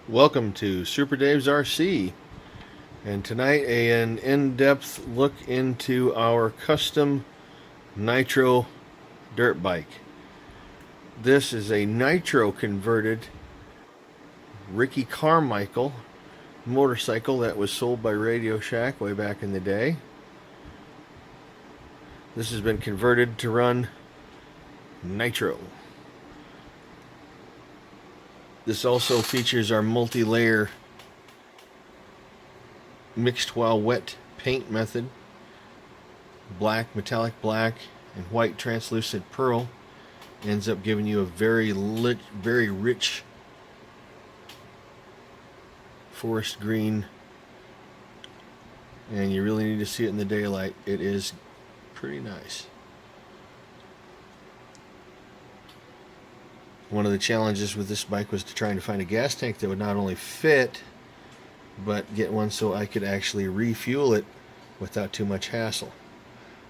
Welcome to Super Dave's RC, and tonight an in-depth look into our custom NITRO dirt bike. This is a NITRO converted Ricky Carmichael motorcycle that was sold by Radio Shack way back in the day. This has been converted to run NITRO. This also features our multi-layer mixed while wet paint method. Black, metallic black, and white translucent pearl ends up giving you a very rich forest green, and you really need to see it in the daylight. It is pretty nice. One of the challenges with this bike was trying to find a gas tank that would not only fit, but get one so I could actually refuel it without too much hassle.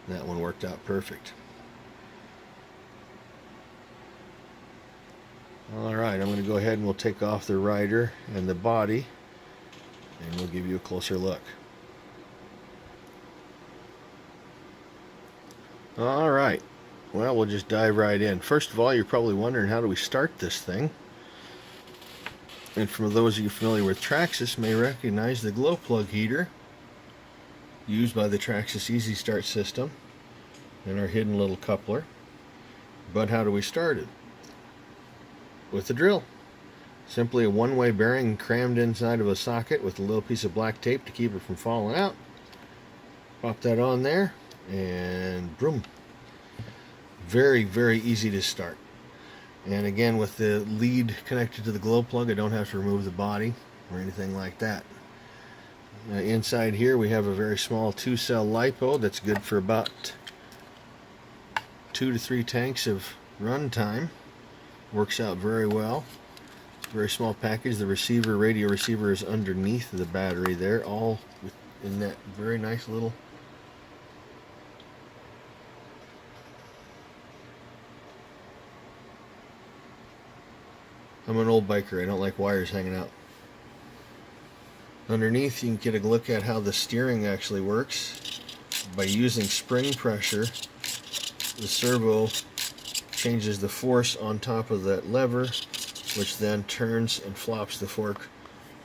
That one worked out perfect. Alright, I'm going to go ahead and we'll take off the rider and the body, and we'll give you a closer look. Alright. Well, we'll just dive right in. First of all, you're probably wondering, how do we start this thing? And for those of you familiar with Traxxas, may recognize the glow plug heater used by the Traxxas Easy Start system and our hidden little coupler. But how do we start it? With a drill. Simply a one-way bearing crammed inside of a socket with a little piece of black tape to keep it from falling out. Pop that on there, and boom. Very, very easy to start. And again, with the lead connected to the glow plug, I don't have to remove the body or anything like that. Inside here we have a very small 2-cell LiPo that's good for about 2 to 3 tanks of run time. Works out very well. Very small package. The receiver, radio receiver, is underneath the battery there, all in that very nice little I'm an old biker. I don't like wires hanging out. Underneath, you can get a look at how the steering actually works. By using spring pressure, the servo changes the force on top of that lever, which then turns and flops the fork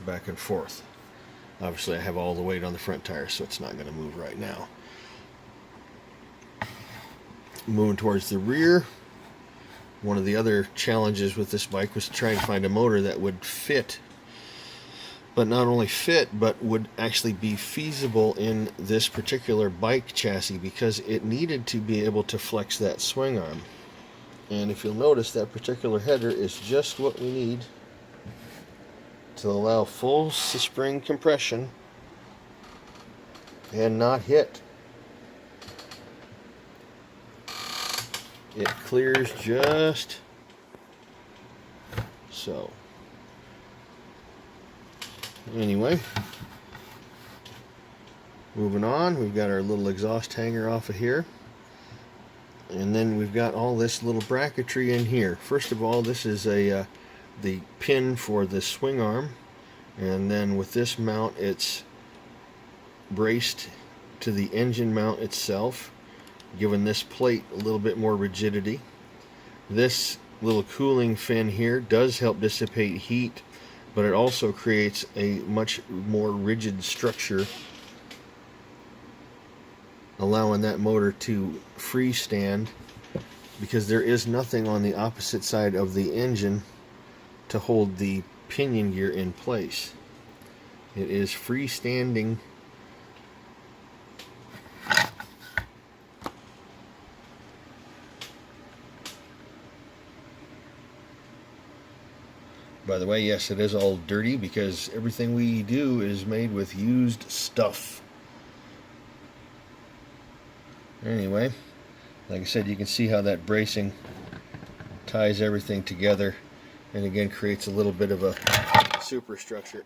back and forth. Obviously, I have all the weight on the front tire, so it's not going to move right now. Moving towards the rear. One of the other challenges with this bike was to try to find a motor that would fit, but not only fit, but would actually be feasible in this particular bike chassis, because it needed to be able to flex that swing arm. And if you'll notice, that particular header is just what we need to allow full spring compression and not hit. It clears just so. Anyway, moving on, we've got our little exhaust hanger off of here. And then we've got all this little bracketry in here. First of all, this is the pin for the swing arm. And then with this mount, it's braced to the engine mount itself, giving this plate a little bit more rigidity. This little cooling fin here does help dissipate heat, but it also creates a much more rigid structure, allowing that motor to freestand, because there is nothing on the opposite side of the engine to hold the pinion gear in place. It is freestanding. By the way, yes, it is all dirty because everything we do is made with used stuff. Anyway, like I said, you can see how that bracing ties everything together, and again creates a little bit of a superstructure.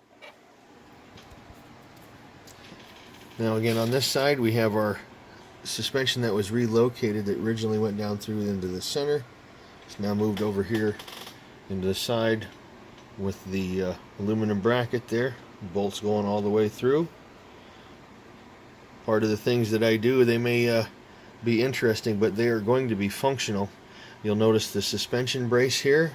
Now again, on this side we have our suspension that was relocated, that originally went down through into the center. It's now moved over here into the side with the aluminum bracket there, bolts going all the way through. Part of the things that I do, they may be interesting, but they are going to be functional. You'll notice the suspension brace here.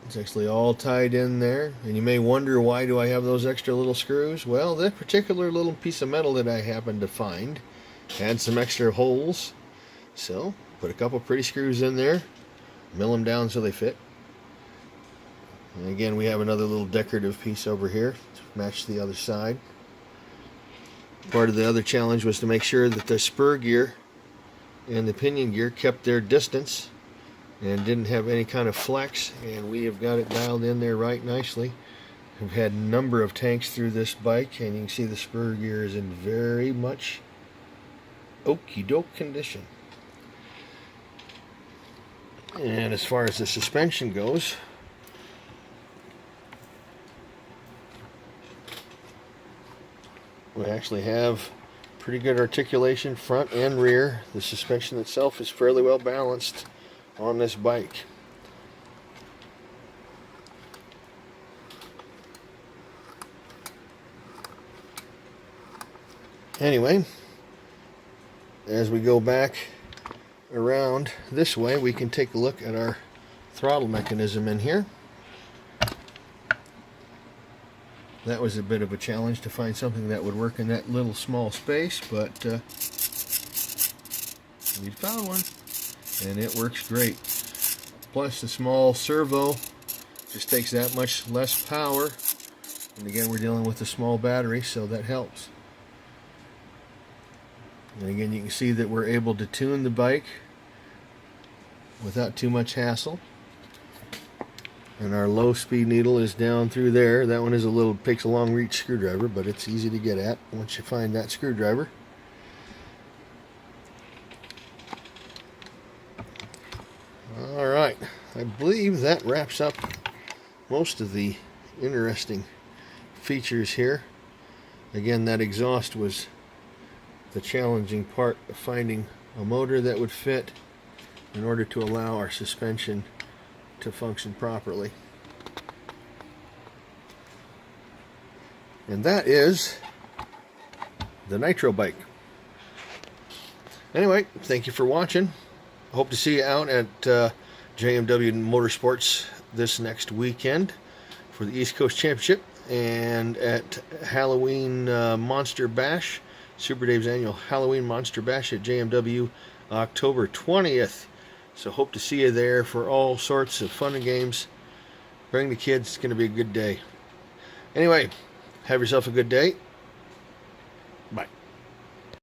It's actually all tied in there, and you may wonder, why do I have those extra little screws? Well, that particular little piece of metal that I happened to find had some extra holes, so put a couple pretty screws in there, mill them down so they fit. And again, we have another little decorative piece over here to match the other side. Part of the other challenge was to make sure that the spur gear and the pinion gear kept their distance and didn't have any kind of flex, and we have got it dialed in there right nicely. We've had a number of tanks through this bike, and you can see the spur gear is in very much okie doke condition. And as far as the suspension goes, we actually have pretty good articulation front and rear. The suspension itself is fairly well balanced on this bike. Anyway, as we go back around this way, we can take a look at our throttle mechanism in here. That was a bit of a challenge to find something that would work in that little small space, but we found one, and it works great. Plus, the small servo just takes that much less power, and again, we're dealing with a small battery, so that helps. And again, you can see that we're able to tune the bike without too much hassle. And our low speed needle is down through there. That one is takes a long reach screwdriver, but it's easy to get at once you find that screwdriver. Alright, I believe that wraps up most of the interesting features here. Again, that exhaust was the challenging part of finding a motor that would fit in order to allow our suspension to function properly. And that is the Nitro bike. Anyway, thank you for watching. Hope to see you out at JMW Motorsports this next weekend for the East Coast Championship, and at Halloween Monster Bash, Super Dave's annual Halloween Monster Bash at JMW October 20th. So hope to see you there for all sorts of fun and games. Bring the kids, it's going to be a good day. Anyway, have yourself a good day.